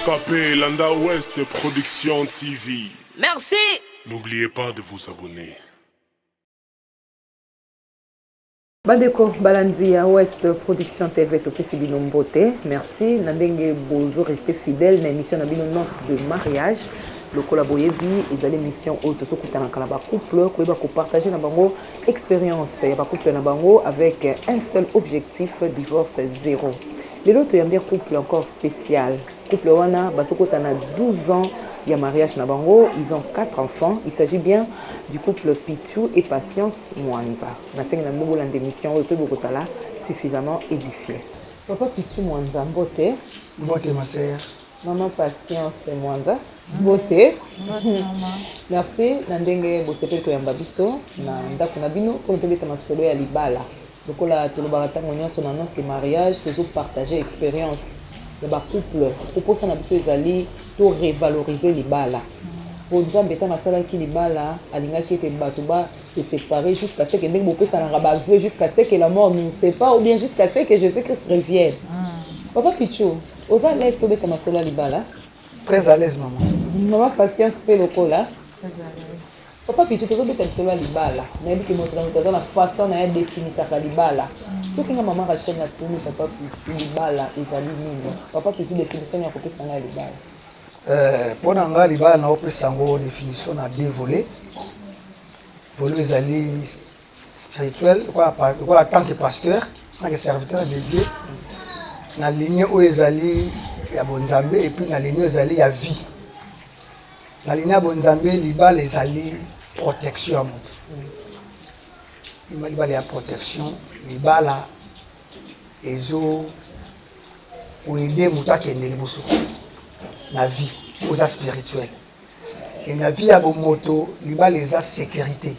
Okapé, Landa Ouest Production TV. Merci. N'oubliez pas de vous abonner. Bandeko Balanzia Ouest Production TV Topesi Bino Mbote. Merci. Nandenge Bozo restez fidèle na émission na Bino Noces de mariage. Le collaboyebi et les missions auto sokutana kalaba couple ko ba ko partager na bango expérience ya ba couple na bango avec un seul objectif, divorce zéro. Les autres y a bien couple encore spécial. Couple wana basokutana 12 ans il y a mariage na bango, ils ont 4 enfants. Il s'agit bien du couple Pichou et Patience Mwanza. Na sengi na mbobo la démission auto boko sala suffisamment édifié. Papa Pichou Mwanza mbote. Mbote ma sœur. Maman Patience Mwanza. Beauté. Merci. Nandenge bosepeli to yamba biso na ndako na bino pour tobeta masolo ya libala. Lokola tolobaka tango nyonso na noce de mariage toujours partager expérience de ba couple. Proposa na biso ezali to revaloriser libala. Pour nzambe ta masala ki libala alingaki ete bato ba se séparer jusqu'à ce que ndenge bopesa na ba vœu jusqu'à ce que la mort ne sait pas ou bien jusqu'à ce que Jésus-Christ revienne. Papa Pichou, oza laisse tobeta masolo ya libala. Très à l'aise, maman. Maman Patience fait le col là. Très à l'aise. Papa, puis tu te retrouves avec le libala. Mais il faut montrer la façon de définir ça libala. Tout que maman Rachel a trouvé, papa, puis libala est à l'île. Papa, puis tu définition il faut que ça aille libala. Pour nga libala na opé sango définition na deux volets. Volet ezali spirituel, quoi en tant que pasteur, en tant que serviteur dédié. Na ligne où ezali ya bonzambe et puis na ligne ezali ya vie. Na ligne ya bonzambe libala ezali protection ya moto. Libala ya protection, libala ezo oide moto akende liboso na vie oza spirituel. Et na vie ya bomoto libala eza sécurité.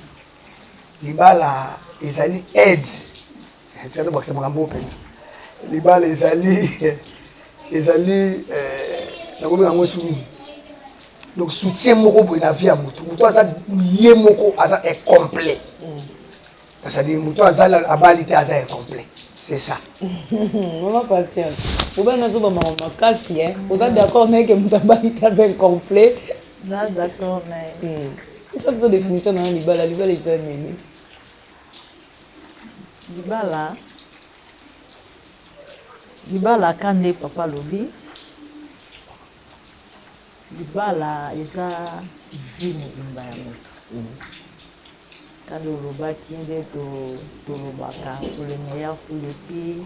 Libala ezali aide. Tu as bakisa makambo penza. Libala ezali donc soutien moko boy na vie ya mutu mutu aza lié moko aza est complet, c'est-à-dire mutu aza abalité aza est complet, c'est ça. Maman Patience vous ben nazo ba maman kasi vous êtes d'accord mais que mutu abalité aza incomplet? Là d'accord mais ça besoin définition na libala est pas nini libala kande papa lobi libala eza vie mobimba ya moto kande olobaki nde tolobaka le meilleur pour le pire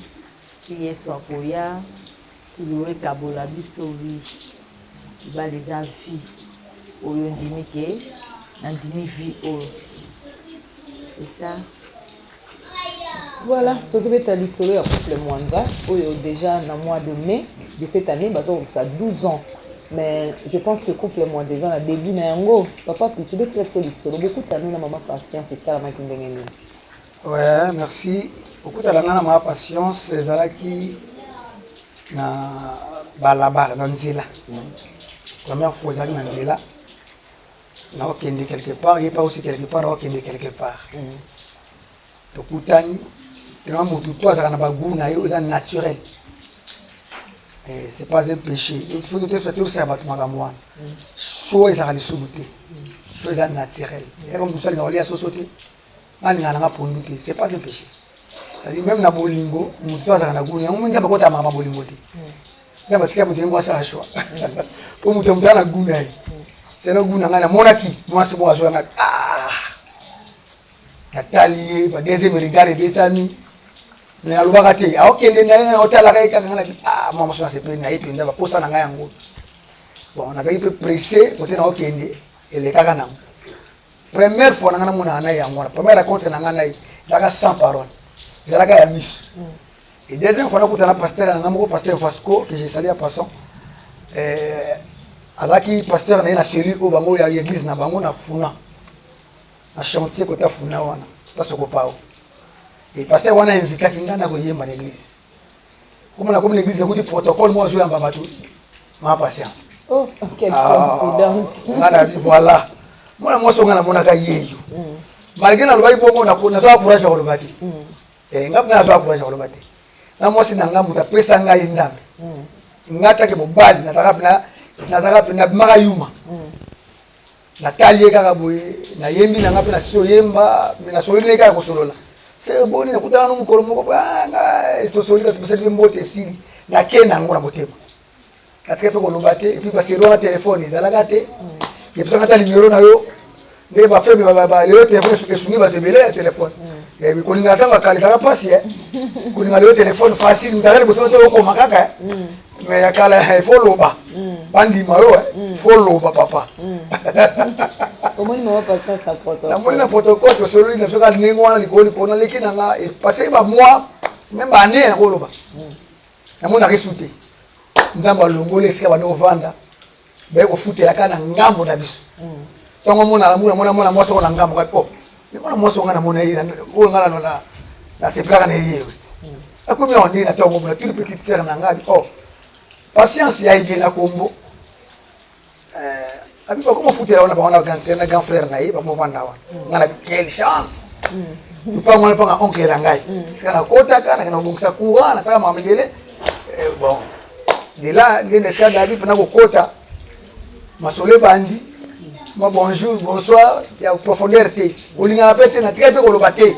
ti yesu akoya ti liwe ekabola biso wi libala eza vie oyo ndimi ke nandimi vie oyo c'est ça. Voilà, tous les états solo ya couple Mwanza, déjà dans le mois de mai de cette année, ça a 12 ans. Mais je pense que couple Mwanza déjà au début nango, papa puis tu veux très solo, beaucoup de temps na maman Patience c'est ça la maquine ngeni. Ouais, merci. Beaucoup de temps na maman Patience ezalaki na balabala na nzela. Première fois ezalaki na nzela. Na okende quelque part, il pas aussi quelque part, okende quelque part. Tokutani tellement motu to azaka na bagout na yo eza naturel, c'est pas un péché. Il faut que tu fasses ça bato makambo wana so ezaka lisumu te, so eza naturel. Et comme ça na olia sosote alinga na pondu te, c'est pas un péché. C'est-à-dire même na bolingo motu to azaka na gout yango munga bakota mama bolingo te ngaba tika motu ngo asa choix pour motu mutana gout na ye c'est na gout na ngana monaki moi c'est moi zo ngana natali ba deuxième regard betami na lobaka te akende na hôtel aka kanga na mama so na sepe na ipenda ba posa na nga yango bon nazaki pe pressé côté na okende ele kaka na première fois na nga mona na yango na première rencontre na nga na zaka sans parole zaka ya miss et deuxième fois na kutana pasteur na nga moko pasteur Vasco que j'ai salué à passant azaki pasteur na cellule au bango ya église na bango na funa na chantier côté funa wana ta soko pao et pasteur wana invité kingana ko yemba l'église comme l'église na kuti protocole moi zo yamba bato ma Patience oh quelle coïncidence ngana voilà moi so ngana mona ka yeyo malgré na lobai bongo na so courage ko lobati ngap na so courage ko lobati na moi si na ngambu ta pesa ngai ndambe ngata ke mobali nazaka pe na maka yuma na talie kaka boye na yembi na ngapi na siso yemba na solini kaka ko solola c'est boni na kutana no mukolo moko nga esto solika tupesa mbote sili na kena ngona motema katika pe ko lobate et puis ba sero na téléphone ezalaka te yebisa ngata numéro na yo ne ba febe ba le téléphone esungi ba tebele téléphone et bi kolinga tanga kalisaka pasi kolinga le téléphone facile ndale boso to ko makaka mais yakala il faut loba bandi malo il faut loba papa comment il m'a pas ça protocole na mona protocole to solo na soka ningwana likoni kona leki na nga et passer ba mois même ba année na ko loba na mona resute nzamba longole sika ba no vanda ba ko futela kana ngambo na biso tongo mona mona moso na ngambo ka po mona moso ngana mona yi o ngala no na se plaka na yi akomi on dit na tongo mona toute petite sœur na ngabi patience ya ibe na kombo abi ba comment futela ona ba ona grand frère na yi ba mo vanda wa ngana quelle chance tu pas moi pas oncle la ngai sika na kota kana na bongisa kuwa na saka mamigele bon de là ngene sika dagi pena ko kota masole bandi ma bonjour bonsoir ya profondeur te olinga na pete na tika pe ko lobate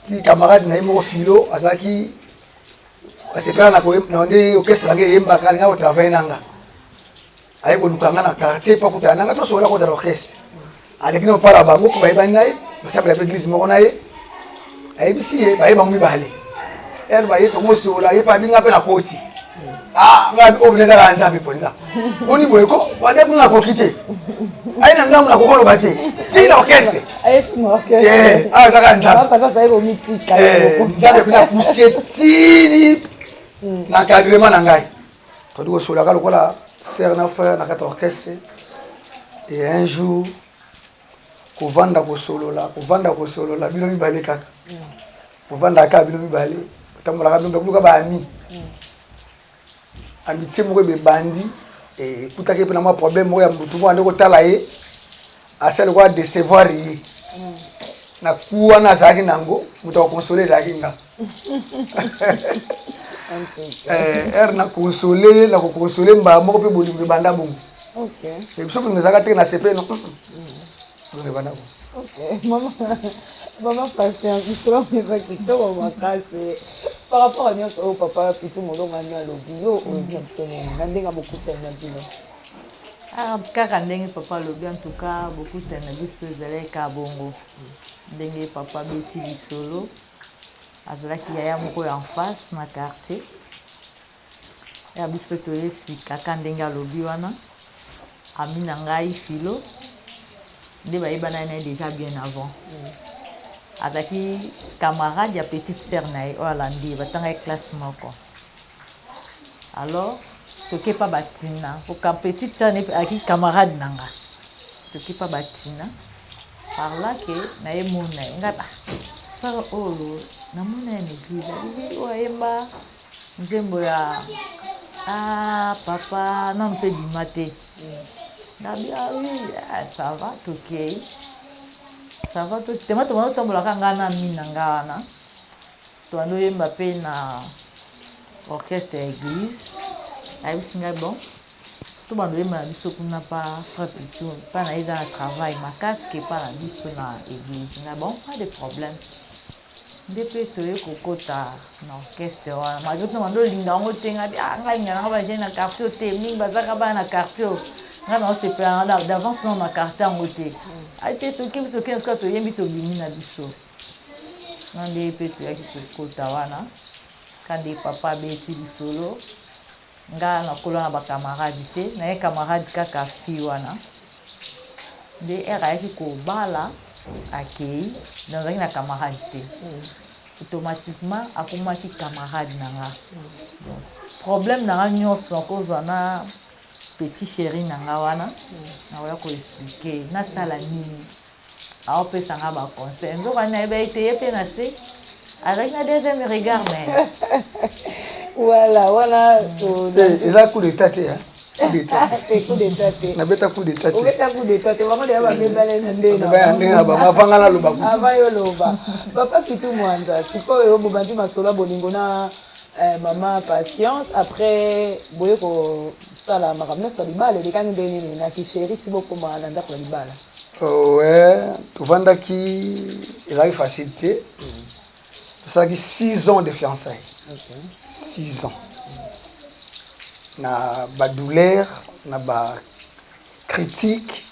ti camarade na imo filo azaki c'est pas na ko na ndi orchestre ngai yemba kali nga travailler nanga ay ko lukanga na quartier pa kuta nanga to sola ko da orchestre ale kino para bango ko bayba nai parce que la église mo nae ay bisi e bayba mu bale er baye to mo sola ye pa binga pe na koti nga obineza la nzambe ponza oni boyeko wade kuna ko kite ay na ngamu na ko lo bate ti la orchestre ay simo orchestre saka nzambe papa ça ko mitika nzambe kuna pousser tini na cadrement na ngai to diko sola ka lokola sœur na frère na kata orchestre et un jour kovanda ko solola bino mibale kaka kovanda ka bino mibale tambola ka bino ka ba ami amitié moko be bandi et kutaki pe na ma problème moko ya mutu ko ande ko tala ye asel ko décevoir ye na kuwa na zaki nango mutu ko consoler zaki nga na consoler la ko consoler mba moko pe bolingo banda bongo OK et biso ko ngezaka te na CP no bolingo banda bongo OK maman patience biso ngeza kitoko makase par rapport à nous au papa plutôt mon nom à l'obio ou bien sonné ndinga beaucoup tellement bino kaka ndenge papa lobi en tout cas beaucoup tellement biso zeleka bongo ndenge papa beti lisolo azalaki yaya moko en face na quartier ya biso toyesi kaka ndenge alobi wana ami na ngai filo nde bayebana na déjà bien avant azalaki camarade ya petite sœur na ye oyo alandi batanga classe moko alors toke pa batina poka petite sœur aki camarade na nga toke pa batina par là ke na ye mona ye nga frère oyo namona ya na église alivi oyo ayemba nzembo ya papa nanu mpe bima te nabi oui ça va tokei ça va to tema to mano tambola kanga na mina ngana to ando yemba pe na orchestre ya église ay singa bon to bando yemba biso kuna pa frère plutôt pa na eza na travail makasi ke pa na biso na église nga bon pas de problème depuis to ye kokota na orchestre wana ma joto mando linga ngo tenga ngai ngana ba jena quartier te mingi bazaka ba na quartier nga na se plan d'avance non na quartier ngote ay te to kim so kenska to yembi to bimi na biso ngande pe to yaki kokota wana kandi papa beti lisolo nga na kola na ba camarade te na ye camarade kaka fi wana de era yaki ko bala akei dans un camarade automatiquement akomaki camarade nanga problème nanga nyonso kozwana petit chéri nanga wana nakoya koexplike nasala nini aopesanga baconseil nzoka nayeba ete ye mpe na se azalaki na deuxième regard mais voilà eza coup d'état te coup d'état te nabeta coup d'état te obeta coup d'état te bango deya babebale na ndenge na bango avanga na loba ava yo loba papa kitu mwanza sikoyo bobandi masolo bolingo na maman patience après boye ko sala makamna so libala de kangi ndeni na kisheri sibokoma na ndako libala. Ouais, tu vois qui il a eu facilité. Ça qui 6 ans de fiançailles. OK. 6 ans. Na ba douleur, na ba critique,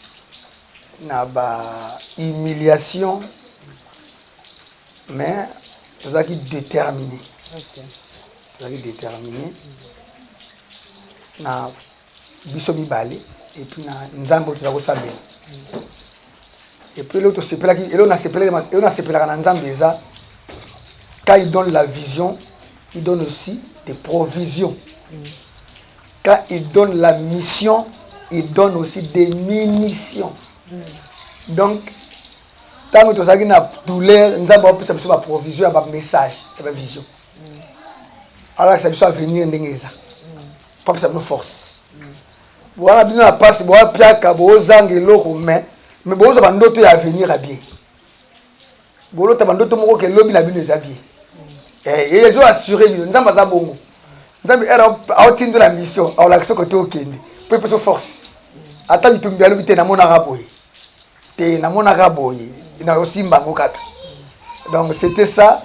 na ba humiliation. Mais tu vois qui déterminé. OK. Tu vois qui déterminé. Na biso mibale et puis na nzambo tu vas saber. Et puis l'autre c'est là qui et on a sepelé na nzambe ça. Quand il donne la vision, il donne aussi des provisions. Quand il donne la mission, il donne aussi des munitions. Donc, tant que tu as une douleur, nous avons besoin de provision, de message, de vision. Alors, ça doit venir ça. Pas besoin de force. Voilà, bien la passe, voilà, piaka, bozang et l'eau, mais vous avez d'autres à venir à bien. Vous avez d'autres mots que l'homme a bien habillé. Et ils ont assuré, nous avons pas bon. Nous avons atteint la mission, à l'action côté au Kenya. Peu de force. Attends, il tombe bien, il na mon araboy. T'es na mon araboy. Il n'a aussi mbango kaka. Donc c'était ça.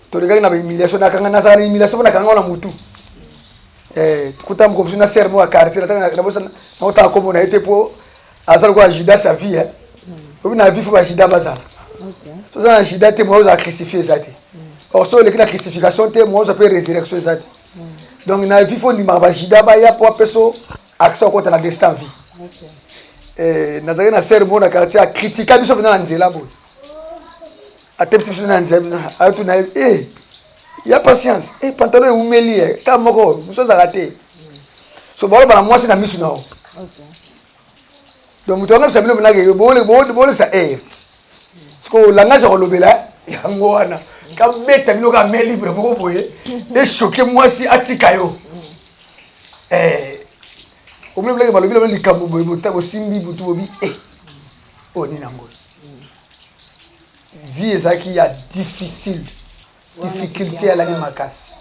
Tu regardes na humiliation, na kanga na sana humiliation na kanga na mutu. Kutam comme si na sermo à quartier, na bossa na ota comme na été pour azal ko ajida sa vie. Obi na vie faut ajida bazar. OK. So ça ajida te mo za crucifier ça te. Or so le la crucifixion te moi ça peut résurrection ça. Donc na vie faut ni mabajida ba ya pour peso accès contre la destin vie. OK. Na zaki na sermo na quartier a critiquer biso na nzela boy. A tempo biso na nzela a tu na il y a patience. Pantalon est oumeli quand moko nous sommes ratés. So ba ba moi c'est na misu na. OK. Donc mutonga sabino na ke bole ça parce que le langage relobela yango wana ka beta bino ka main libre moko boye et choquer moi si atika yo au même que balobi le likambo boye bota simbi butu bobi oni nango vie ezaki ya difficile difficulté à la makasi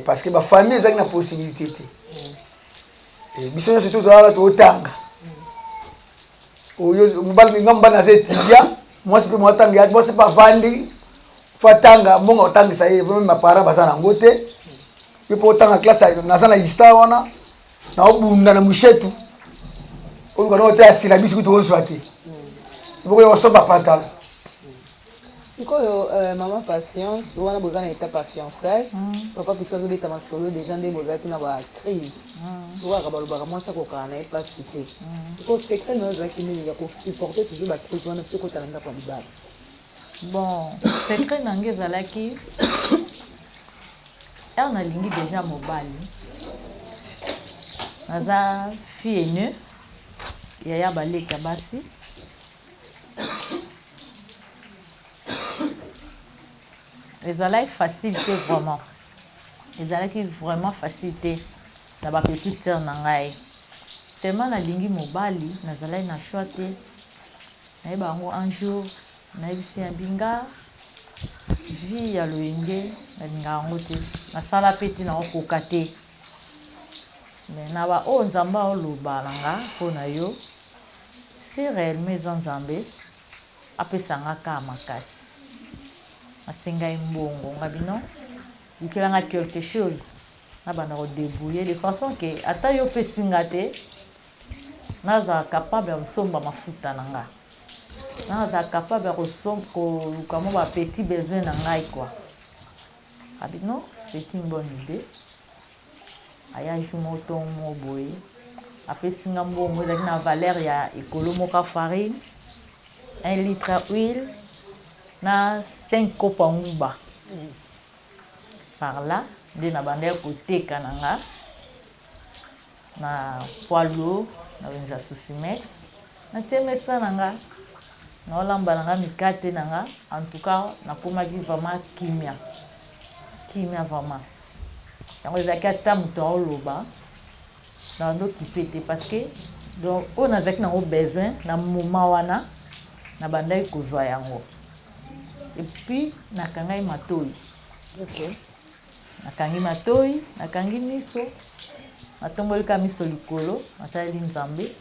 parce que ba famille ezaki na possibilité et biso surtout za to tanga oyo mobali ngamba na zetia moi c'est moi tanga moi c'est pas vandi fatanga mbonga otangisa ye même ma parents bazana ngote bipo tanga classe na sana lista wana na obunda na mushetu on ko no te asila bisu to swati boko yo so ba pantalon sikoyo maman patience wana boza na étape ya fiançailles papa plutôt azobeta masolo déjà nde bozalaki na bacrise okaka balobaka mwasi akokaka na ye pasi te sikoyo secret na ozalaki nini ya kosupporte toujours bacrise wana soki otala ndako ya libala. Bon, secret nange ezalaki ere nalingi déjà mobali naza fille aînée yaya baleka basi ezalaki facilité vraiment ezalaki vraiment facilité na bapetite sœur na ngai tellement nalingi mobali nazalaki na choix te nayeba yango un jour nayebisi ya mbinga vie ya loyenge nalinga yango te nasala mpe te nakokoka te mais na baoyo nzambe aoloba na nga mpo na yo si réellement eza nzambe apesanga kaka makasi asengai mbongo nga bino lukelanga quelque chose nabanda kodébrouiller de façon ke ata yo pesinga te nazala capable ya kosomba mafuta na nga nazala capable ya koluka mo bapetit besoin na ngai quoi abino c'est une bonne idée aya ju moto mo boye apesinga mbongo ezalaki na valeur ya ekolo moka farine 1 litre ya huile na 5 kopa nguba par là nde na banda ya koteka na nga na poilo na wenza Sosimex natie mesa na nga naolamba na nga mikate na nga en tout cas nakomaki vraiment kimia vraiment yango ezalaki ata moto aoloba na bando kipe te parce que donc oyo nazalaki nango besoin na moment wana na bandaki kozwa yango et puis nakangai matoi. OK. nakangi matoi nakangi miso natombolika miso likolo nataleli nzambe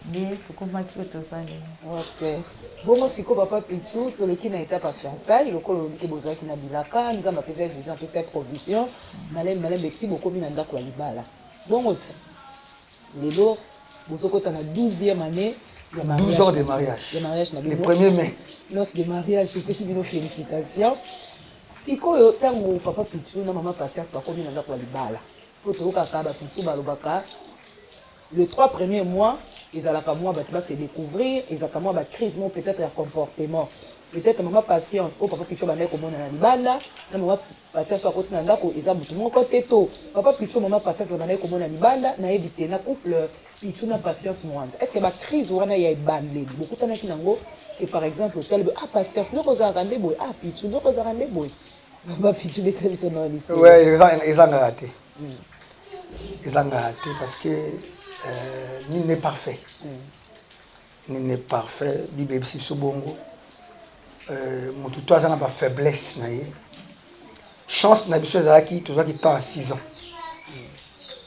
nde tokomaki oyo tozali. Ok. Bongo siko papa Pichu toleki na étape ya fiançailles lokolo olobiki bozalaki na bilaka nzambe apesa vision apesa provision malembe eti bokomi na ndako ya libala bongo ti lelo bozokota na 12e année 12 ans de mariage. Le 1er mai. Noce de mariage, epesi bino félicitations. Sikoyo ntango papa Pichu na mama Patience bakomi na ndako ya libala po toyokaka bapichu balobaka les 3 premiers mois ezalaka mois bato base découvrir ezalaka mois bacrise mo peut-être ya comportement peut-être mama Patience oyo papa Pichu bandaki komona na libanda na mama Patience akoti na ndako eza motu moko te to papa Pichu mama Patience bandaki komona na libanda nayebi te na couple Pichu na Patience Mwanza est-ce que bacrise wana ya ebandeli bokutanaki nango que par exemple hôtel Patience ndoko ozalaka nde boye Pichu ndoko ozalaka nde boye papa Pichu betali biso na lycée ouais ezangaka te parce que nul n'est parfait. Nul n'est parfait. Bible est si bongo. Mon tuto a pas faiblesse naïe. Chance n'a pas chose qui tout ça qui tend à 6 ans.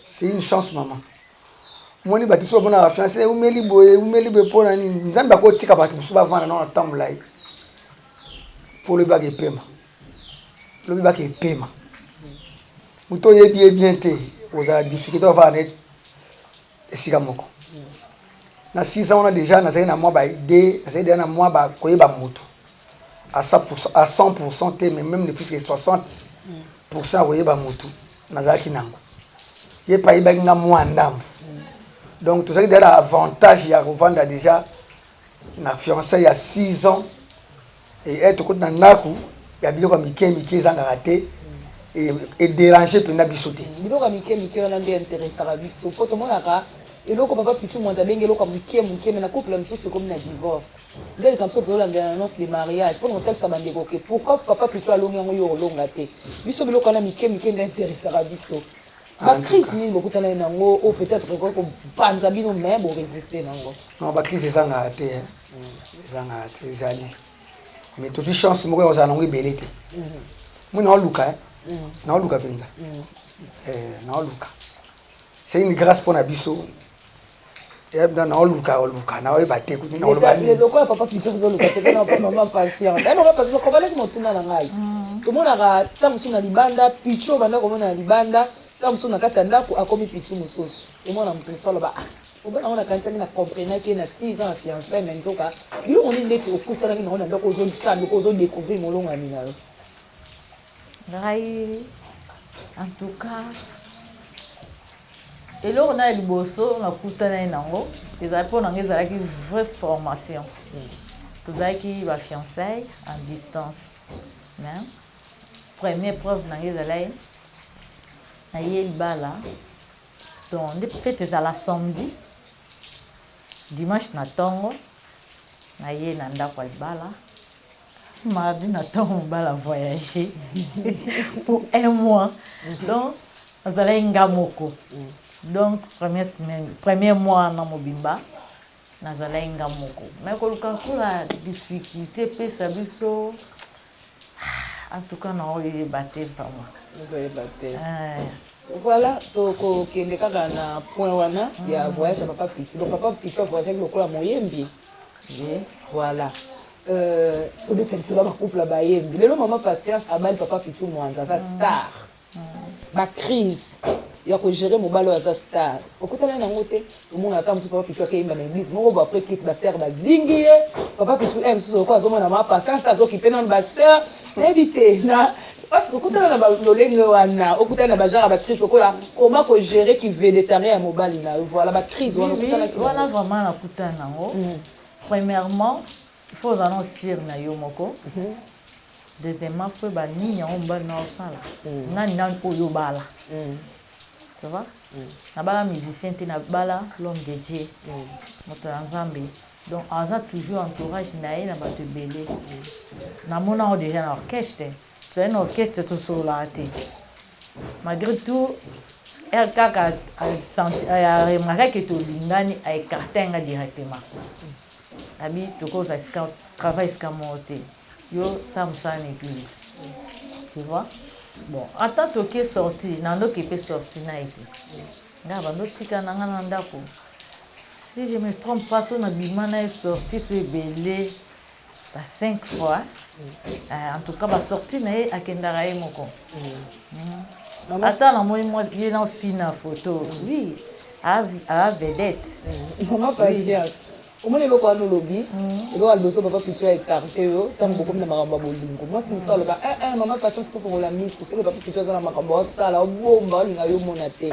C'est une chance maman. Moi ni bati so bona fiancé ou meli boy pour nani nzamba ko tika bati musuba vana na temps là. Pour le bague paiement. Le bague paiement. Muto ye bien te aux a difficulté va net esika moko na 6 ans on a déjà nazali na moi ba idée nazali na moi ba koyeba moto à 100% te mais même depuis que 60% koyeba moto nazali nango ye pa iba nga moi ndambo donc tout ça qui a avantage ya revendre déjà na fiancé il y a 6 ans et être côté na naku ya biloko mike zanga raté et déranger pena bisoté biloko mike wana nde intéressera biso po tomonaka eloko papa Pichu Mwanza benge eloko mike mais na couple mosusu comme na divorce ndenge comme ça tozolandela na annonce de mariage mpo na kotalisa bandeko ke pourquoi papa Pichu alongi yango yo olonga te biso biloko wana mike nde intéressera biso bacrise nini bokutana nango o peut-être kopanza bino mais boresiste nango non bacrise ezanga te ezali mais tozwi chance moko ozala nango ebele te mona oluka naoluka penza naoluka c'est une grâce pour nabiso ebda naoluka naoyeba te kuti naoloba nini lokola papa Pichu ozoluka te na mama Patience mama Patience kobalaki motuna na ngai tomonaka ntango mosusu na libanda Pichu banda komona na libanda ntango mosusu na kati ya ndako akomi Pichu mosusu omona moto mosusu aloba obana ngo nakanisaki na comprenaki na 6 ans ya fiancé mais nzoka biloko nini ndeti okutanaki nango na ndako ozosambika ozodécouvrir molongani na yo ngai en tout cas eloko na liboso nakutana nango ezali mpo nango ezalaki vraie formation tozalaki bafiançailles en distance mais première preuve nango ezalaki naye libala donc nde fete ezala samedi dimanche na ntongo naye na ndako ya libala mardi na ntongo mobala voyager pour 1 mois donc nazalaki nga moko donc premier mois na mobimba nazalaki nga moko mais koluka mpona difficulté epesa biso en tout cas naoyeba te vraiment voilà tokokende kaka na point wana ya voyage ya papa Pichu donc papa Pichu avoyagaki lokola moyembi voilà tobetalisela bacouple ya bayembi lelo mama Patience abali papa Pichu Mwanza aza star bacrise ya kogere mobali oyo aza star okutana nango te omona ata mosusu papa Pichu akeyemba na église moko bo après clip basere bazingi ye papa Pichu mosusu lokola azomona mama Patience azokipe nano basere nayebi te na okutana na lolenge wana okutana na bajara bacrise lokola koma kogere ki végétarien ya mobali na voilà bacrise wana wana vraiment nakutana nango premièrement il faut ozala osir na yo moko deuxièmement fo eba nini yango mobali na osala nani nani oyo obala tu vois nabala musicien te nabala l'homme de Dieu moto ya nzambe donc aza toujours entourage na ye na bato ebele namona yango déjà na orchestre tozali na orchestre tosololaka te malgré tout kaka aremarkaki tolingani aécarte yanga directement abi tokoza travail esika moko te yo sa mosala na église tu vois bon attends toke sorti nando qui peut sortir na été nga bando tika nanga na ndako si je me trompe pas son abimana est sorti sur belé 5 fois en tout cas ba sorti na a kendara e moko attends la moi il en fina photo oui à vedette maman patience omoni eloko wana olobi eloko aliboso papa pitu écarté yo ntango bokomi na makambo ya bolingo mwasi mosu aloba mama patience kofongola miso seke papa pitu aza na makambo osala obomba olinga yo omona te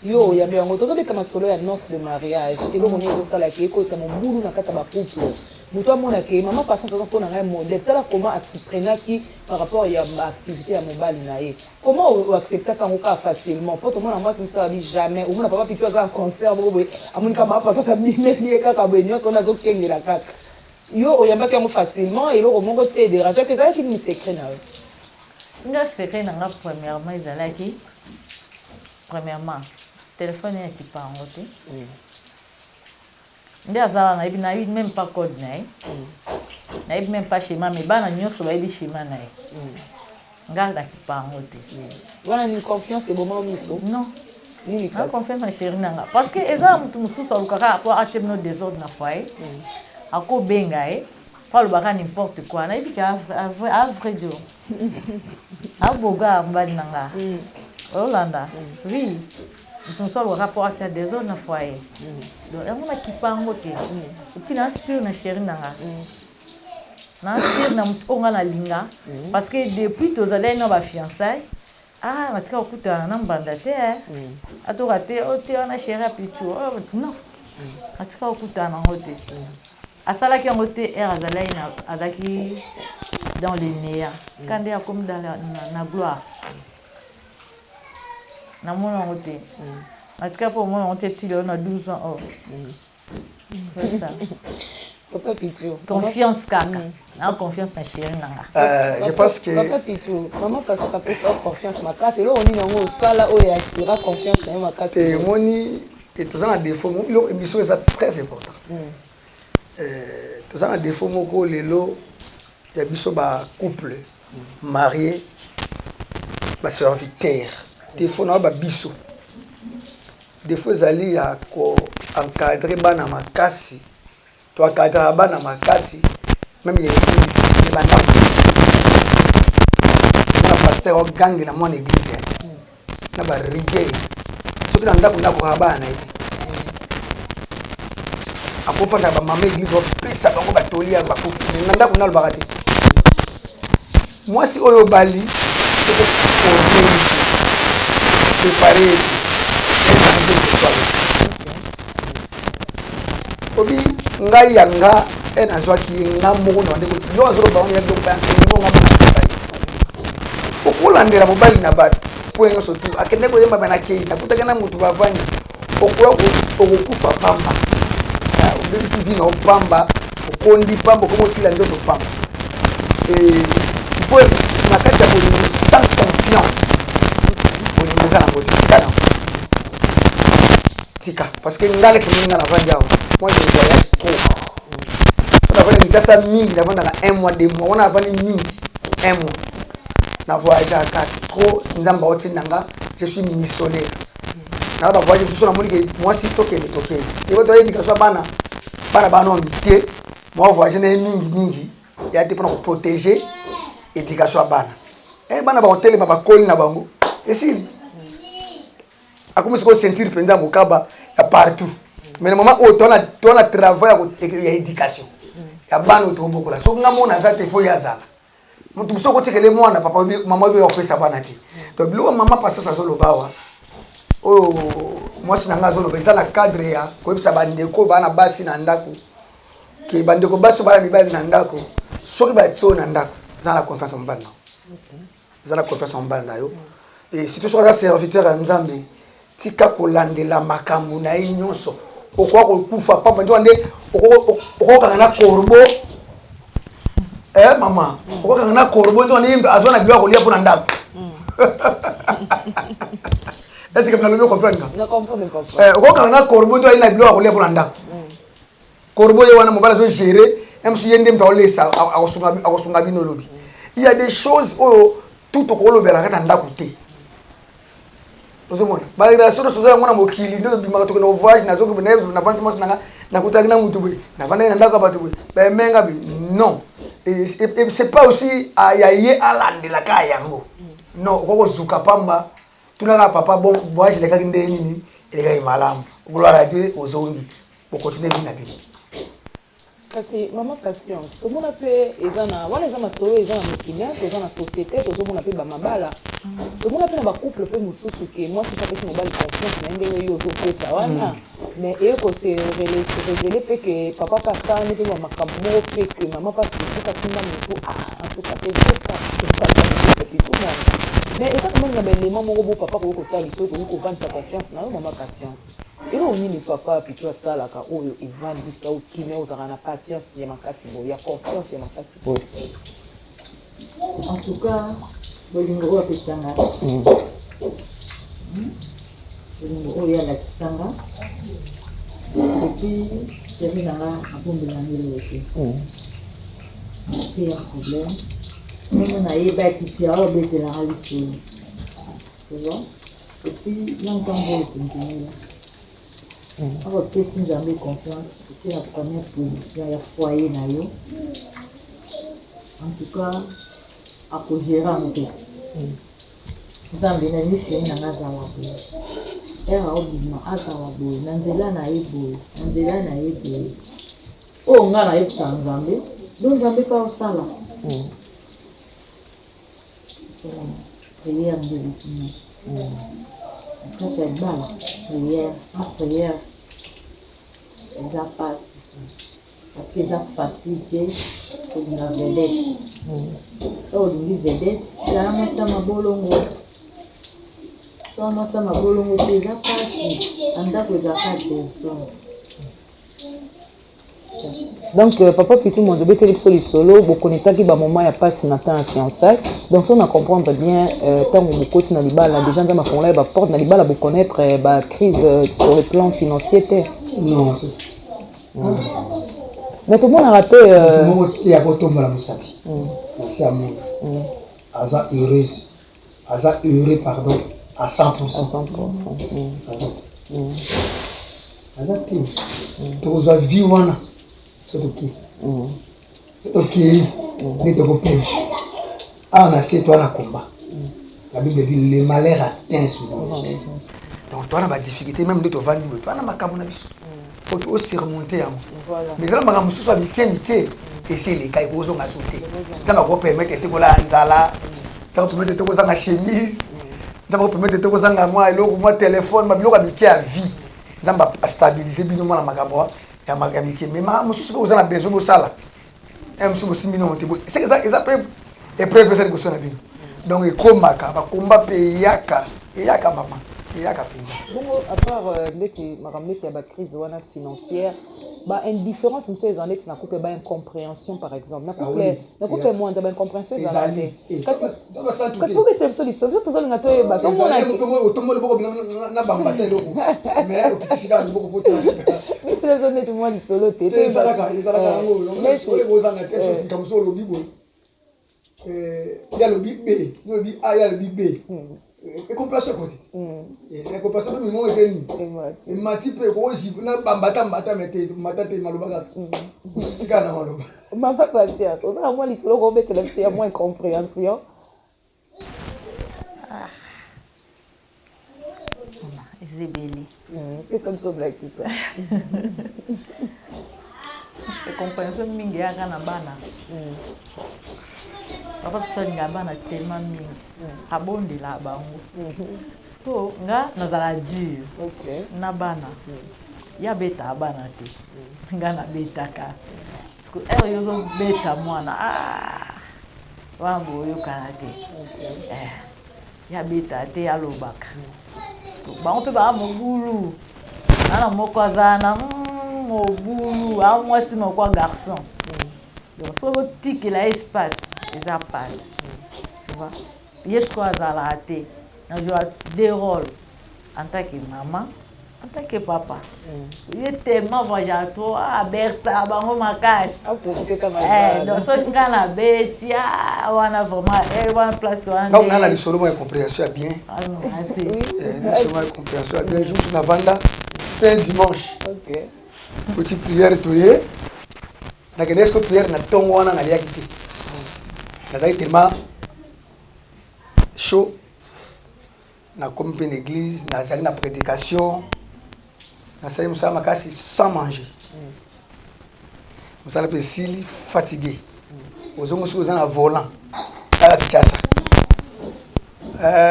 yo oyambi yango tozobeka masolo ya noce de mariage eloko nini ezosalaki ekotisa mobulu na kati ya bacouple moto amonake mama patience aza mpona ngai modele tala comment asuprenaki par rapport ya baactivité ya mobali na ye comment oacceptaka yango kaka facilement mpo tomona mwasi mosu alabi jamais omona papa pitu aza na concert moko boye amonika mama patience abimeli ye kaka boye nyonso wana azokengela kaka yo oyambaki yango facilement eloko moko te dérangeaki ezalaki nini secret na yo nga secret na nga premièrement ezalaki premièrement téléphone ya kipa yango te nde azala nayebi nayebi même pas code na ye nayebi même pas schéma mais bana nyonso bayebi schéma na ye nga nakipa yango te wana ni confiance eboma miso non nini na confiance na chéri nanga parce que eza motu mosusu alukaka apo atie bino désordre na foyer akobenga ye po alobaka n'importe quoi nayebi ke avrai dio aboga mobali nanga olanda oui mosusu alukaka po atia désordre na foyer donc yango nakipa yango te epuis na sur na chéri nanga na sur na motu oyo nga nalinga parce que depuis tozalaki na bafiançaille natika kokutana na mbanda te atoka te ote wana chéri ya pitu non natika kokutana nango te asalaki yango te azalaki dans le néant quand nde akomi na gloire namona yango te natika mpo omona yango te tile oyo na 12 ans Papa Pitou. Confiance kaka. Na confiance na chéri nanga. Je pense que Papa Pitou, maman parce que ça peut faire confiance ma case. Et là on dit non sala o ya sera confiance na ma case. Et moni et tout ça na défaut mo émission est très important. Tout ça na défaut moko lelo ya biso ba couple marié ba serviteur. Défaut na ba biso. Défaut zali ya ko encadrer bana makasi. Tu as cadré bana makasi même il y a l'église bana na pasteur au gang na mon église na ba rigueur ce que ndako ndako bana ite akofa na ba mama église au pesa bango batoli ya ba couple ndako na lobaka te moi si oyo bali préparer obi ngai yanga ena zwaki nga moko na ndeko yo azoro ba on ya donc ba enseignement nga mona sai okulandela mobali na bato point surtout akende ko yemba bana kei na kutaka na mutu bavanya okula okukufa pamba obi si vino pamba okondi pamba komo sila ndoto pamba et il faut na kati ya bolingo sans confiance bolingo za na motika na tika parce que ngale kiminga na vanja moi je voyage trop on a fait une classe mingi d'avant dans 1 mois 2 mois on a fait une mingi 1 mois na voyage à 4 trop nzamba oti nanga je suis missionnaire na ba voyage sur la monique moi si toqué et votre éducation bana en métier moi voyage na mingi et a été pour protéger éducation bana et bana ba hotel ba koli na bango et si akomi se sentir penza mokaba ya partout mais le moment où tu as travail ya éducation ya bana to bokola so ngamo na za te fo ya zala mutu so ko tikele mwana papa mama bi opesa bana ti to bilo mama pasa sa solo bawa oh moi sinanga zo lo bezala cadre ya ko bisa bandeko bana basi na ndako ke bandeko baso bana mibali na ndako so ke ba tso na ndako zala confiance mbana zala confiance mbana yo et surtout so za serviteur ya nzambe tika kolandela makambo na nyonso okwa kokufa papa njo ande okokanga na korbo mama okokanga na korbo njo ande azona bilwa kolia pona ndako est-ce que vous comprenez Je comprends. okokanga na korbo njo ina bilwa kolia pona ndako korbo ye wana mobala zo gérer même si yende mta olesa akosunga bino lobi il y a des choses oh tout au colo bela kata ndako te ozomona ba relation de soza ngona mokili ndo bimaka to no voyage na zoko na na vante mos nanga na kutaki na mutu boy na vanda na ndako batu boy ba menga bi non et c'est pas aussi ayaye alandela ka yango non koko zuka pamba tunanga papa bon voyage le kaki ndeni ni ele ka malamu gloire à Dieu ozongi pour continuer vie na bien. Kasi maman patience tout monde peut ezana wana ezana solo ezana mokili ezana société tout monde peut ba mabala tout monde peut na ba couple peut mususu ke moi c'est pas que mobile confiance na ndenge yo zo pesa wana mais et ko se révéler peut que papa papa ne peut pas makambo peut que maman pas tout ça singa mutu en tout cas c'est ça tout monde mais et quand on a ben les mamans robo papa ko tali so ko vendre sa confiance na maman patience. Et là, on dit le papa, puis tu vois ça, là, quand il va dire ça, au kiné, on a la patience, il y a ma casse, il y a confiance, il y a ma casse. En tout cas, le numéro a fait ça. Le numéro est à la Kisanga. Et puis, j'ai mis là un bon de l'année aussi. C'est un problème. Mais on a eu des petits alors de la réalité. Tu vois? Et puis, l'ensemble est continué. On va peut-être nous amener confiance, c'est la première position, il y a foyer na yo. En tout cas, à cause gérer un peu. Nous avons bien mis chez nous dans la zone. Et à obima à Zawaboy, Nanzela na ebo, Nanzela na ebo. Oh, on a la ebo sans Zambé, donc Zambé pas au sala. Prière de l'ultime. Quand tu es prière, sans prière, ça passe. Parce que ça facilite pour la vedette. Oh, une vedette, ça a mis ça ma bolongo. Ça a mis ça ma bolongo, ça passe. En date de la Donc, papa, puis tout le monde, vous êtes solo, vous connaissez que maman a pas si matin à fiançailles. Donc, on a comprendre bien, tant que vous connaissez les gens qui ont la porte, vous connaître la crise sur le plan financier. Non, mais tout le monde a raté. Tout le monde a raté la Moussabi. Merci à moi. Aza heureuse. Aza heureux, pardon, à 100%. À 100%. Aza ti. Tu as vu, wana. C'est ok. C'est ok. Mais tu peux ah, on a fait toi un combat. La Bible dit les malheurs atteignent souvent. Donc, toi, on a des difficultés, même de te vendre, toi, on a ma camonavis. Il faut aussi remonter. Mais ça, on a mis sur le et c'est les cas qui ont sauté. Ça va permettre de te coller en zala, ça va permettre de te coller en chemise, ça va permettre de te coller en moi téléphone, ma biloga miké à vie. Ça va stabiliser bien moi la magaboa. Mais je suis pas besoin de besoin de ça. C'est que ça peut épreuve cette question. Donc, il combat payaka maman. Bon, à part la crise financière, indifférence, monsieur, les années, n'a pas incompréhension, par exemple. N'a pas moins d'incompréhension, ils ont parce que vous mettez le solution, vous êtes tous les gâteaux, bah, tout le monde a été. Mais c'est les zones de moi, du solo, t'es. Il y a le big B, il y a le big B. Et compréhension côté. Et compréhension même moi j'ai ni. Et ma type rose, na bambata mete matate malobaka. C'est quand même maloba. Ma pas patience. On a moi les solo go mettre là c'est moins compréhension. Isabelle. C'est comme ça blague ça. Et compréhension mingi ya kana bana. Papa tsalinga bana tellement mingi. Abonde la bango. Parce que nga nazala dur. OK. Na bana. Ya beta bana te. Nga na beta ka. Parce que yozo beta mwana. Wango yo kana te. Ya beta te ya lobaka. Ba on peut ba mobulu. Ana moko azana mobulu, a moi c'est mon quoi garçon. Donc sur le tic il a espace, ça passe. Tu vois? Il y a quoi à la rater. Je joue deux rôles en tant que maman En tant que papa, il est tellement voyageur, toi, à Bersa, à Bango Makas. Donc, ce qu'on a bêti, on a vraiment, on a place. Donc, on a le solo de compréhension bien. Le solo de compréhension bien. Je me suis vanda, c'est un dimanche. Petite prière, tu es. Na kenes ko prière na tongo wana na lia kiti. Na zaki tellement chaud. Na comme une église, na zaki na prédication. Na sayi musa makasi sans manger. Musa la pesili fatigué. Ozongo su ozana volant. Ala kichasa.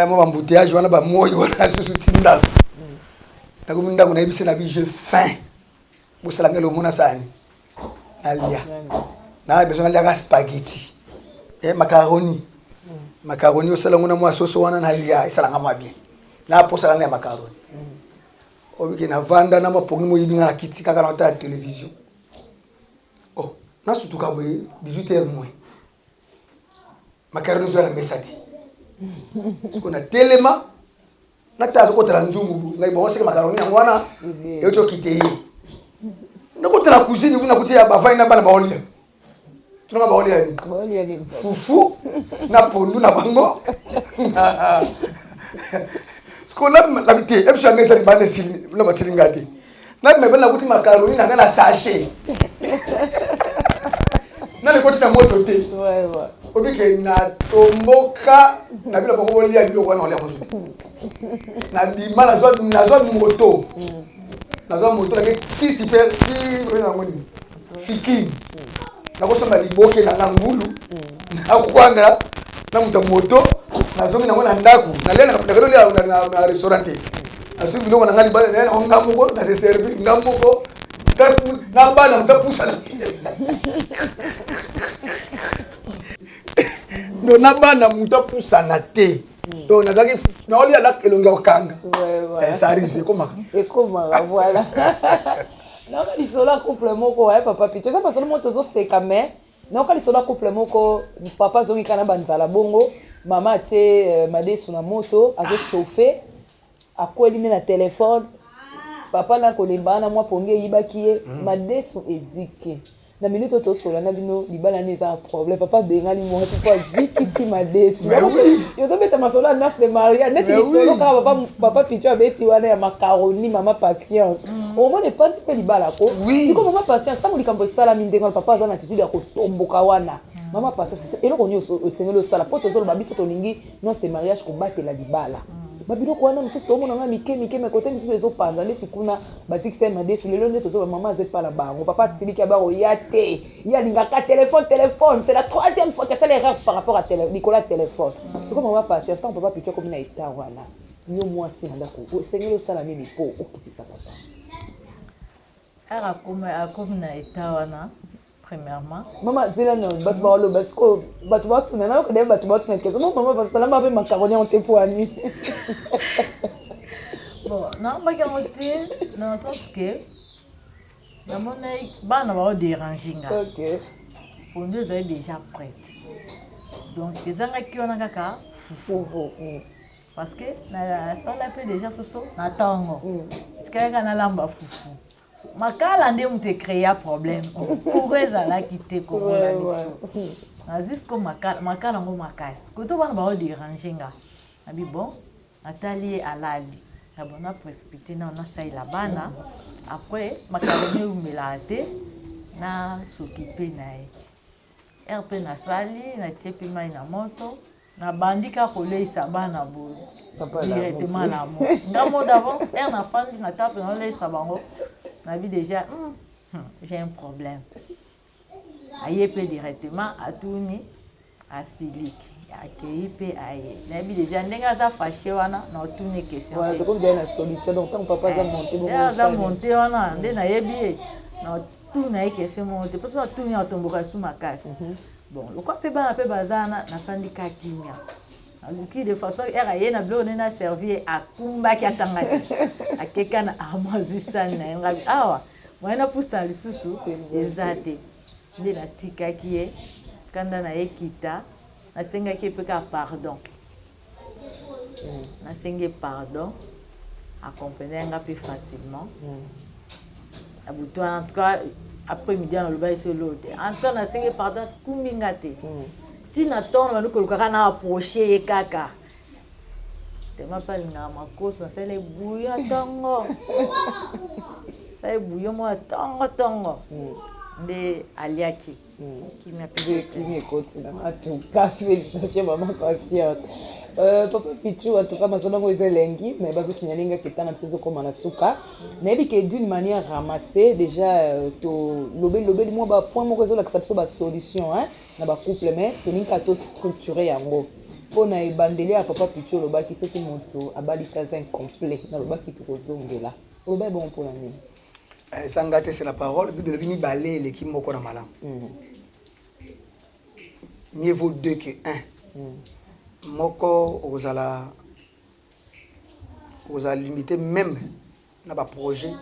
Mo embouteillage wana ba moyo wana susu tinda. Na kuminda kuna ibise na bi j'ai faim. Bosala ngelo mona sani. Alia. Na besoin de spaghetti. Et macaroni. Macaroni au salon na moi sauce wana na lia, isala ngama bien. Na posa na macaroni. Obi na vanda na mapongi mo yibinga na kiti kaka na ta télévision. Oh, na surtout ka boy 18h moins. Macaroni zo la mesati. Ce qu'on a tellement na ta ko tala njungu ngai bon c'est macaroni ngwana e ocho kiteye. Na ko tala cuisine kuna kutia ba vaina bana baolia. Tunanga baolia ni. Baolia ni. Fufu na pondu na bango. Skola l'habité, et puis je suis allé sili, na batili ngati. Na me bana kuti macaroni na ngana sachet. Na le koti na moto te. Ouais. Obi ke na tomboka na bila bongo lia bilo wana olia kosuti. Na di mala zo moto. Na zo moto na ki super ki na ngoni. Fiking. Na ko soma liboke na ngangulu. Na kwanga na muta moto. Na zongi na ngona ndaku. Na lena na restaurant. Asu bilo na ngali bana na ngamuko na se servir ngamuko. Na bana mtapusa na. No na bana mtapusa na te. Donc nazaki na oli ala elonga okanga. Ouais. Ça arrive comment? Et comment voilà. Non quand isola complément ko papa pito ça parce que moi tozo c'est quand même. Non quand isola complément ko papa zongi kana banzala bongo. Maman te made sur la moto avec chauffé à quoi éliminer la téléphone papa na kolemba na moi ponge yibaki made sur ezike na minute to sola na bino libala neza problème papa bengali mo c'est quoi ziki ti made sur yo to beta masola nas de maria net solo ka papa picho abeti wana ya macaroni mama patience au moins ne pas pe libala ko siko mama patience tango likambo sala mindengo papa azana attitude ya ko tomboka wana Maman passe et donc on est au Seigneur le sala poto zo babi soto lingi non c'est mariage ko batela libala babilo ko wana mususu to mona mike me côté mususu ezo panza leti kuna batiki se made sur le long to zo maman azet pas la bango papa siliki ya baro yate ya linga ka téléphone c'est la troisième fois que ça l'erreur par rapport à Nicolas téléphone c'est comme maman passe instant papa picho comme na eta wana nyo moi c'est ndako au Seigneur le sala mimi po okiti sa papa era comme na eta wana premièrement maman zela non batubalo basko batubatu na ko dem batubatu na kezo maman parce que là ma macaroni en tepoani bon non pas garantie dans le sens que la monnaie bana va déranger nga OK pour nous est déjà prête donc les anga qui on a kaka fufu parce que na sala peu déjà soso na tango parce na lamba fufu makala nde mute créer problème pour ezala quitter comme la liste nazis comme makala ngo makasi koto bana ba déranger nga abi bon atali alali na bona précipiter na on ça la bana après makala ne umelate na s'occuper na RP na sali na tiepi mai na moto na bandika koleisa bana bo directement la mo ngamo d'avance na fandi na tape na leisa bango na vie déjà j'ai un problème aye peut directement à tourner à siliki accueilli pe aye na vie déjà ndenga za fâché wana na tourner question voilà donc il y a une solution donc tant papa va monter bon za monter wana nde na yebi na tourner question monter parce que tourner atomboka sous ma casse bon le quoi pe bazana na fandi ka kimia qui de façon era yena blo na servir a kumba ki atangaki akeka na amazisa na ngabi awa mwana pusta lisusu ezate nde na tikaki ye kanda na ekita nasengaki pe ka pardon nasenge pardon accompagner plus facilement. En tout cas, après-midi, on va essayer l'autre. En tout cas, on a essayé pardon, Kumingate. Si on attend, on va approcher Kaka. Tu m'as pas dit, ma cause, c'est les bouillons tango. C'est bouillon, moi, tango. De Aliaki. Qui m'a payé. Qui m'écoute. En tout cas, félicitations, maman patiente. Papa Pichou, en tout cas, je suis lengi, mais je signaler que tu as un comme la souka. Mais d'une manière ramassée, déjà, le moi, point mon réseau, la solution, hein, na ba couple, mais tu n'as qu'à structurer en gros. Pour na bandeli à Papa Pichou, le bas qui se montre à balikaza incomplet, dans le bas qui te rezongue là. Le bas est bon pour la nuit. Sangate, c'est la parole, le bini balé, l'équipe moko na malam. Mieux vaut 2 que 1. Moko aux a limité même na ba projet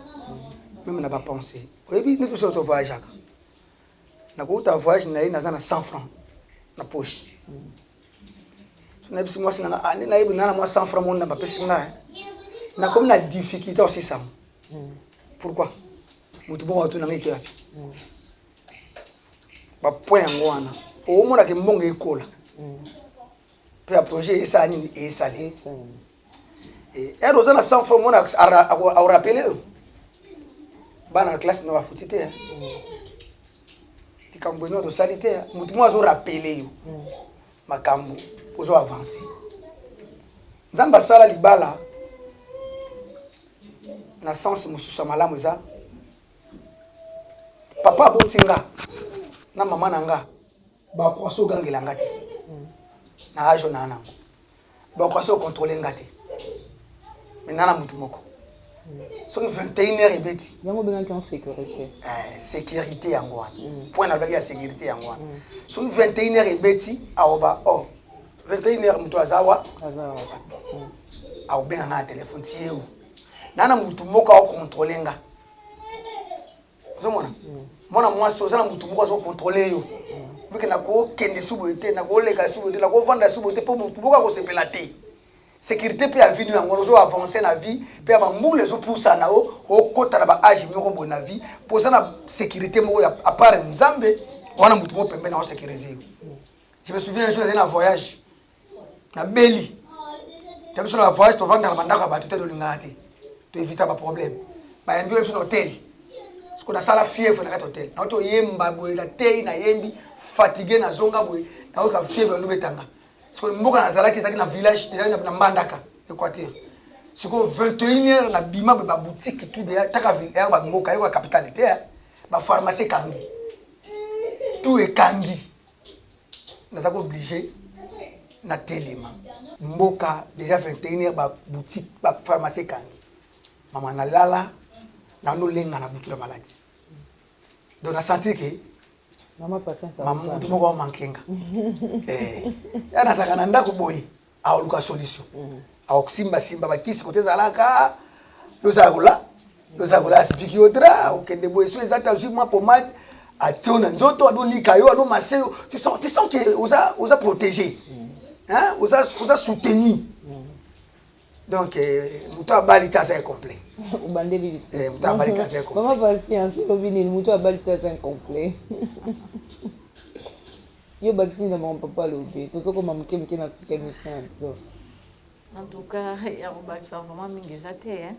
même na ba pensée et puis nous sommes au voyage na ko ta voyage na 100 francs na poche so na bisi moi na ani na ibu na moi 100 francs mon na ba pesi na comme na difficulté aussi ça pourquoi mutu bon to na ngeki yapi ba point ngwana o mo na ke mbonga ekola puis le projet est ça et salé et elle aux 100 francs mon a rappelé ba na classe na ba futité ti kambo no do salité mutu mo azo rappeler yo makambo ozo avancer nzamba sala libala na sens mususa malamu za papa botinga na mama nanga ba poso gangela ngati na ajo nana ba ko so contrôler ngati mais nana mutu moko so 21h ebeti yango benga ki en sécurité sécurité yango wana point na baki ya sécurité yango wana so 21h ebeti aoba 21h mutu azawa au benga na téléphone tieu nana mutu moko au contrôler nga so mona mwasi ozala mutu moko azo contrôler yo biki na ko kende subote na ko leka subote na ko vanda subote po mutu moko ko sepela te sécurité pe avinu yango ozo avancer na vie pe ba mule zo poussa na o kota na ba âge moko bo na vie poza na sécurité moko à part nzambe wana mutu moko pembe na o sécuriser. Je me souviens un jour dans un voyage na Beli tabi sur la voyage to vanda na bandaka ba tout de lingati to éviter ba problème ba yambi même sur hôtel ce qu'on a ça la fièvre na hôtel na to yemba boy na tei na yembi fatigué na zonga boy na ka fièvre no betanga ce qu'on mboka na zalaki zaki na village na mbandaka Équateur ce qu'on 21h na bima ba boutique tout de taka ville ba mboka yo capitalité ba pharmacie kangi tout est kangi na zako obligé na telema mboka déjà 21h ba boutique ba pharmacie kangi mama na lala na no lenga na butu la maladie donc na senti que maman patiente maman mutu moko mankenga ya na saka na ndako boy a oluka solution a oksimba simba ba kisi kote zalaka yo zakula asipiki otra okende boy so exacta ju ma pomade a tiona nzoto adolika yo ado maseo tu sens que osa protégé hein osa soutenu donc mutu abalita ça est complet ubandeli mutu abalita ça est complet maman patience ovini mutu abalita ça est complet yo bakisi na mon papa lobe tozoko mamuke muke na suka mission so en tout cas ya robakisa vraiment mingi zate hein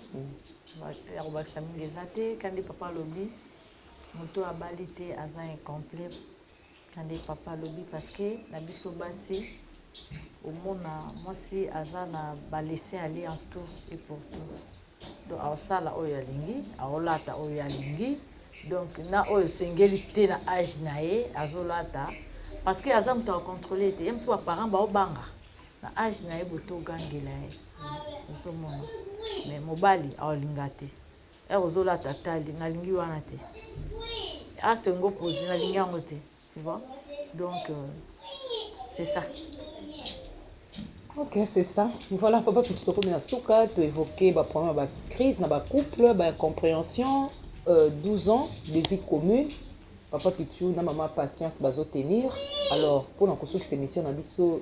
ya robakisa mingi zate kandi papa lobi mutu abalite aza incomplet kandi papa lobi parce que na biso basi omona mwasi aza na balese aller en tout et pour tout donc aosala oyo alingi aolata oyo alingi donc na oyo sengeli te na âge na ye azolata parce que aza moto akontrole te ye mosuku baparent baobanga na âge na ye boto ogangela ye ezomona mais mobali aolinga te ere ozolata tali nalingi wana te acte ngo posi nalingi yango te tu vois donc c'est ça. Ok, c'est ça. Voilà, papa, tout ce qu'on a souka, tu évoquais bah problème bah crise, na bah couple, bah incompréhension, 12 ans de vie commune. Papa Pichou, na maman patience, bah tenir. Alors, pour nous construire ces missions, na biso,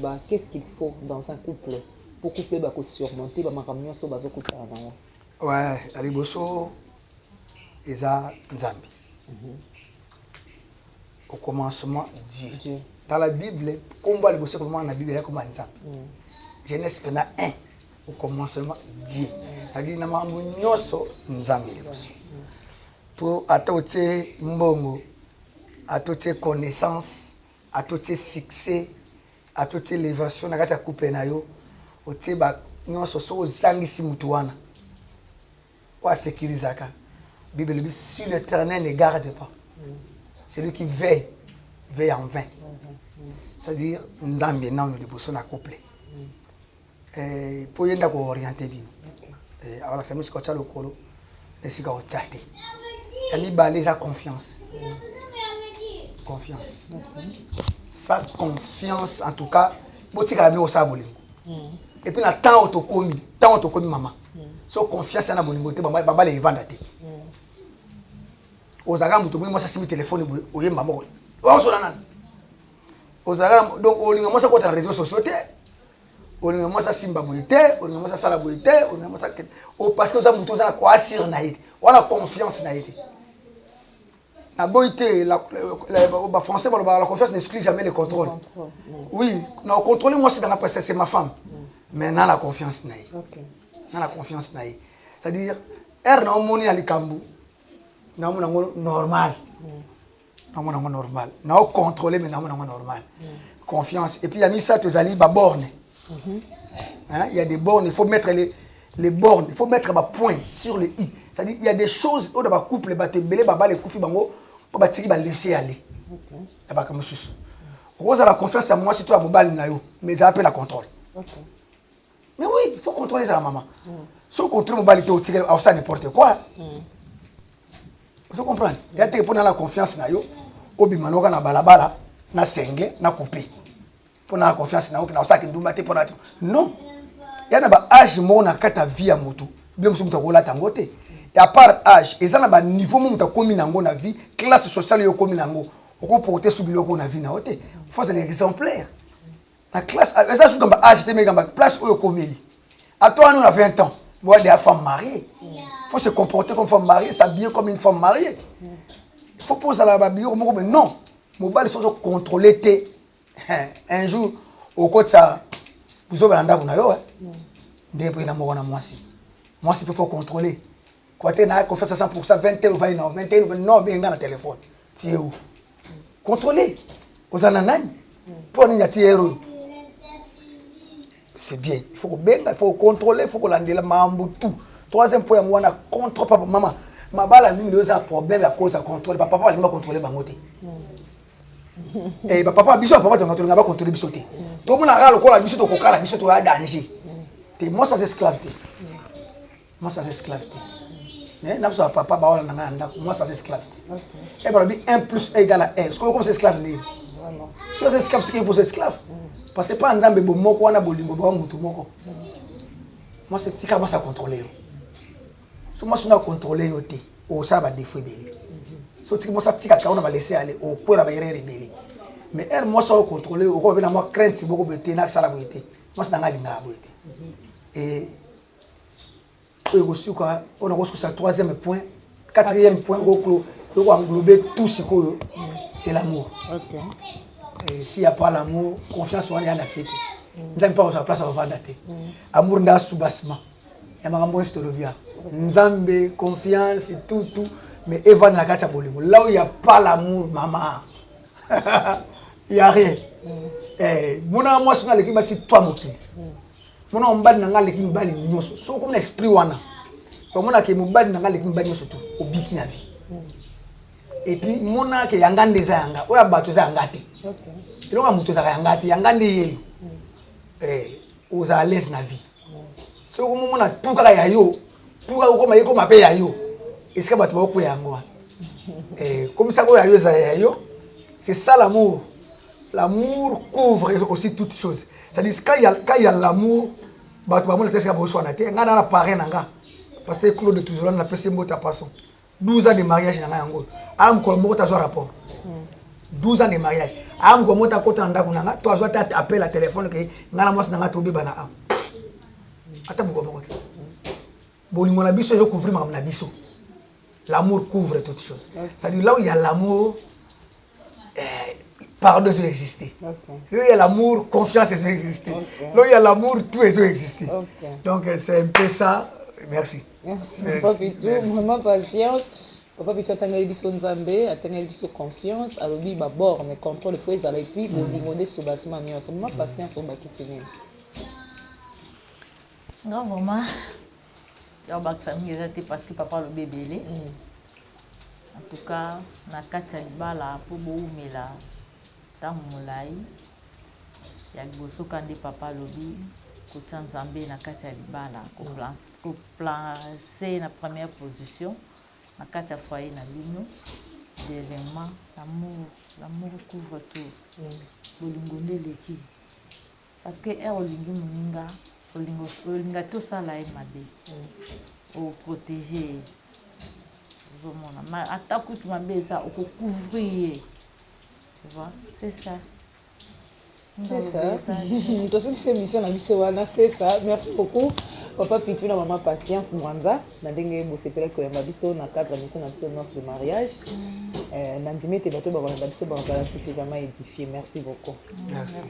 bah qu'est-ce qu'il faut dans un couple? pour couper ba ko surmonter ba makamyo so bazo couper avant. Ouais, aliboso eza nzambi. Au commencement Dieu. Dans la Bible, combat aliboso comment dans la Bible ya comme nzambi. Genèse pena 1 au commencement Dieu. C'est-à-dire na mambo nyoso nzambi aliboso. Pour atote mbongo, atote connaissance, atote succès, atote élévation na kata couper na yo. Otie ba nyoso so zangisi mutu wana. Wa sécurisaka. Bible dit si l'Éternel ne garde pas. C'est lui qui veille en vain. C'est-à-dire nzambe na no liboso na couple. Pour yenda ko orienter bino. Alors ça musique ko lokolo esika o tchate. Ami balé sa confiance. Confiance. Sa confiance en tout cas, botika la mi o sa bolingo. Et puis na temps autokomi maman. So confiance na bolingo te baba le vanda te. Ozaka mutu mo sa simi téléphone o yemba moko. O so nan. Ozaka donc o linga mo sa ko ta réseaux sociaux te. O linga mo sa simba boité, o linga mo sa sala boité, o linga mo sa o parce que ça mutu za na ko assir na yete. On a confiance na yete. La boité la français la confiance n'exclut jamais le contrôle. Oui, non contrôler moi c'est dans la personne c'est ma femme. Mais dans la confiance naïe. Dans la confiance naïe. C'est-à-dire na omoni alikambu. Na mo normal. Na mo normal. Na o contrôler mais na mo normal. Confiance et puis il y a mis ça tes alliés ba borne. Hein, il y a des bornes, il faut mettre les bornes, il faut mettre un point sur les i. C'est-à-dire il y a des choses au dans couple ba te belé baba les koufi bango pour ba tiki ba laisser aller. Et ba comme ça. Rose a la confiance à moi si toi mobile na yo, mais ça appelle la contrôle. Mais oui, il faut contrôler ça, maman. Si on contrôle la mobilité, on fait n'importe quoi. Vous comprenez? Il y a des gens qui ont la confiance, au bimano, na balabala, na sengle, na coupé. Pour la confiance, na non. Il y a un âge, mon a kata vie à moto. Bien sûr, on a tangote. Et à part âge, il y a un niveau où on a commis dans la vie, classe sociale, on a commis dans on peut porter sous le qu'on a vu dans il faut être exemplaire. La classe, ça c'est comme âge, c'est comme place où on commet. À toi, nous on a 20 ans. Moi, des femmes mariées. Il faut se comporter comme une femme mariée, s'habiller comme une femme mariée. Il faut poser la babille, mais non. Mon bal est contrôlé. Un jour, au côté de ça, vous avez un dame, vous avez moi si il faut contrôler. Quand tu as confiance à 100%, 21 ou 20 ans, 21 ou 20 non, bien dans le téléphone. Tu es où? Contrôler. Aux ananas. Pour nous, c'est bien. Il faut contrôler, il faut que la mambo tout. Troisième point, moi, on a contre papa, maman. Ma balle a mis un problème à cause de contrôle. Papa va pas contrôler bangoté. Et papa, biso, papa, tu vas pas contrôler bisoté. Tout le monde a le corps, la bisoté, la bisoté, a danger. Moi, ça c'est esclaveté. Moi, ça c'est esclaveté. Mais papa, moi, ça c'est esclaveté. Et bien, 1 plus 1 égale à 1. Est-ce que vous c'est esclave? Si vous esclave, c'est qu'il faut esclave. Parce que pas un zambé moko wana bolingo ba mutu moko. Moi c'est tika moi ça contrôler. So moi je na contrôler yoté. O ça va défaut belé. So tika moi ça tika ka on va laisser aller au point la bayere rebelle. Mais elle moi ça contrôler au ko na moi crainte boko bete na sala boité. Moi c'est na ngalinga boité. Et aussi quoi on a reçu ça troisième point, quatrième point au englober tout ce que c'est l'amour. OK. Et s'il n'y a pas l'amour, confiance, on est en affaire. Nous n'avons pas sa place à vendre. Amour n'a sous-bassement. Il y a un bon historien. Nous avons confiance et tout. Mais Eva n'a pas de là où il n'y a pas l'amour, maman, il n'y a rien. Mon amour, c'est l'équipe, c'est toi, mon kid. Mon amour, c'est l'équipe, c'est comme l'esprit. Comme on a que mon bad n'a l'équipe, c'est tout. Au bikini à vie. Et puis, mon a que yangan des anga, ou ya batu za angati. Et donc, mutu za angati, yangan de ye. Aux à l'aise na vie. So comme mon a tout ka ya yo, tout ka comme yeko mape ya yo. Est-ce que batu ba ko yango? Comme ça ko ya yo za ya yo. C'est ça l'amour. L'amour couvre aussi toutes choses. C'est-à-dire quand il y a l'amour, batu ba mon test ka bo so na te, nga na parrain nga. Parce que Claude toujours na pese mota passons. 12 ans de mariage na yango. Am ko mo ta zo rapport. 12 ans de mariage. Am ko mo ta ko ta ndako nanga, to zo ta appel à téléphone ke ngala mos nanga to be bana am. ata beaucoup bolingo na biso couvrir ma na biso. L'amour couvre toutes choses. C'est-à-dire là où il y a l'amour, pardon doit exister. Là où il y a l'amour, confiance doit exister. Là où il y a l'amour, tout doit exister. Donc c'est un peu ça. Merci. Merci. Papa Pitou, vraiment patience. Papa Pitou atanga biso nzambe, atanga biso confiance, alobi ba borne contrôle faut ezala et puis bolingo de soubasima nyonso. Vraiment patience on bakisi nini. Non vraiment. Parce que papa le bébé. En tout cas, na kati ya libala po boumela tango molai ya liboso kandi papa lobi kotia nzambe na kati ya libala koplace na première position na kati ya foyer na bino. Deuxièmement, l'amour couvre tout. Bolingo ndeleki parce que olingi moninga olinga tosala ye mabe protéger. Mais attaque tu m'as ça au couvrir. Tu vois, c'est ça. C'est ça. Toi ce qui c'est mission na biso wana c'est ça. Merci beaucoup. Papa Pitou na maman patience Mwanza na ndenge bosepela ko yamba biso na cadre mission na biso noce de mariage. Nandimé te bato ba na biso ba suffisamment édifié. Merci beaucoup. Merci.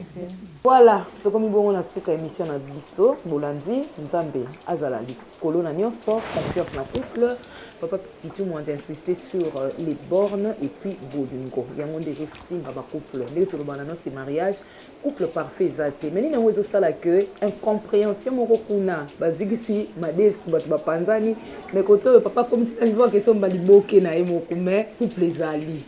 Voilà, to komi bongo na suka émission na biso Bolandi Nzambe azala likolo na nyonso confiance na couple. Papa Pitou m'a insisté sur les bornes et puis bolingo. Il y a un déjà signe à couple. Les tout le noce de mariage, couple parfait exact. Mais il y a un ça que incompréhension mon recuna. Basiki si mades bat panzani. Mais quand papa comme tu vois que son bali boké na emo mais couple zali.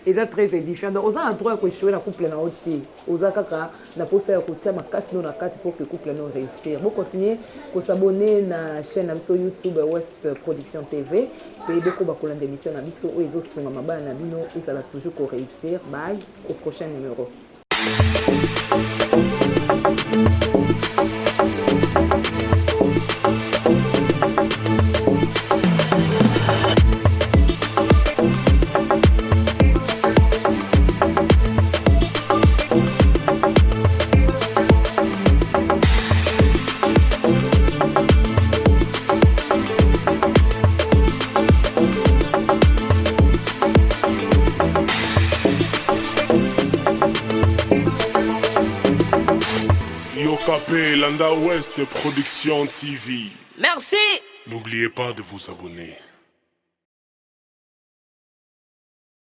Et ça très différent. Donc on a droit que jouer na couple na hôtel. Oza kaka na posa ya kotia makasi no na kati pour que couple no réussir. Bon continuer pour s'abonner na chaîne sur YouTube West Production TV. Et beaucoup de émissions na biso o ezo sunga mabana na bino et ça va toujours pour réussir. Bye au prochain numéro. Yokapé Landa West Production TV. Merci. N'oubliez pas de vous abonner.